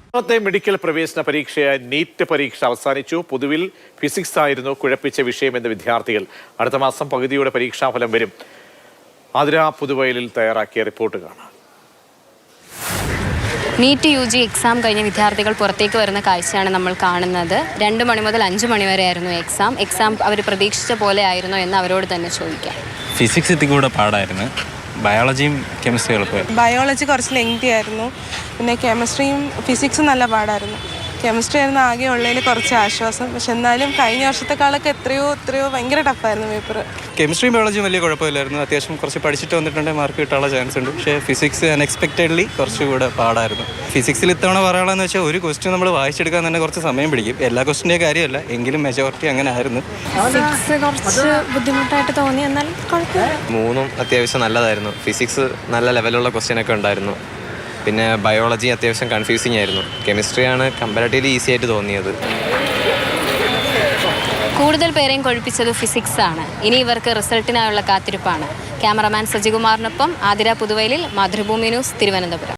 ഇന്നത്തെ മെഡിക്കൽ പ്രവേശന പരീക്ഷയായ നീറ്റ് പരീക്ഷ അവസാനിച്ചു. പൊതുവിൽ ഫിസിക്സ് ആയിരുന്നു കുഴപ്പിച്ച വിഷയമെന്ന് വിദ്യാർത്ഥികൾ. അടുത്ത മാസം പകുതിയോടെ പരീക്ഷാഫലം വരും. ആതിര പുതുവയലിൽ തയ്യാറാക്കിയ റിപ്പോർട്ട് കാണാം. നീറ്റ് UG എക്സാം കഴിഞ്ഞ വിദ്യാർത്ഥികൾ പുറത്തേക്ക് വരുന്ന കാഴ്ചയാണ് നമ്മൾ കാണുന്നത്. 2 മണി മുതൽ 5 മണി വരെയായിരുന്നു എക്സാം അവർ പ്രതീക്ഷിച്ച പോലെ ആയിരുന്നോ എന്ന് അവരോട് തന്നെ ചോദിക്കാം. ഫിസിക്സ് ഇത്തിരി കൂടെ പാടായിരുന്നു. ബയോളജിയും കെമിസ്ട്രി എളുപ്പമായിരുന്നു. ബയോളജി കുറച്ച് ലെങ്തി ആയിരുന്നു. പിന്നെ കെമിസ്ട്രിയും ഫിസിക്സും നല്ല പാടായിരുന്നു. കെമിസ്ട്രി ആയിരുന്നു ആകെ ഉള്ളതിൽ കുറച്ച് ആശ്വാസം. പക്ഷെ എന്നാലും കഴിഞ്ഞ വർഷത്തെക്കാളൊക്കെ എത്രയോ ഭയങ്കര ടഫായിരുന്നു പേപ്പർ. കെമിസ്ട്രിയും ബയോളജിയും വലിയ കുഴപ്പമില്ലായിരുന്നു. അത്യാവശ്യം കുറച്ച് പഠിച്ചിട്ട് വന്നിട്ടുണ്ടെങ്കിൽ മാർക്ക് കിട്ടാനുള്ള ചാൻസ് ഉണ്ട്. പക്ഷേ ഫിസിക്സ് അൺഎക്സ്പെക്റ്റഡ്ലി കുറച്ചുകൂടെ പാടായിരുന്നു. ഫിസിക്സിൽ ഇത്തവണ പറയാനുള്ളതെന്ന് വെച്ചാൽ ഒരു ക്വസ്റ്റ്യൻ നമ്മൾ വായിച്ചെടുക്കാൻ തന്നെ കുറച്ച് സമയം പിടിക്കും. എല്ലാ ക്വസ്റ്റിൻ്റെയും കാര്യമല്ല, എങ്കിലും മെജോറിറ്റി അങ്ങനെ ആയിരുന്നു. ഫിസിക്സ് കുറച്ച് ബുദ്ധിമുട്ടായിട്ട് തോന്നി, എന്നാൽ കുഴപ്പമില്ല. മൂന്നും അത്യാവശ്യം നല്ലതായിരുന്നു. ഫിസിക്സ് നല്ല ലെവലുള്ള ക്വസ്റ്റ്യനൊക്കെ ഉണ്ടായിരുന്നു. പിന്നെ ബയോളജി അത്യാവശ്യം കൺഫ്യൂസിങ് ആയിരുന്നു. കെമിസ്ട്രിയാണ് കമ്പാരിറ്റീവ്ലി ഈസി ആയിട്ട് തോന്നിയത്. കൂടുതൽ പേരെയും കൊഴിപ്പിച്ചത് ഫിസിക്സ് ആണ്. ഇനി ഇവർക്ക് റിസൾട്ടിനായുള്ള കാത്തിരിപ്പാണ്. ക്യാമറമാൻ സജികുമാറിനൊപ്പം ആതിര പുതുവയലിൽ, മാതൃഭൂമി ന്യൂസ്, തിരുവനന്തപുരം.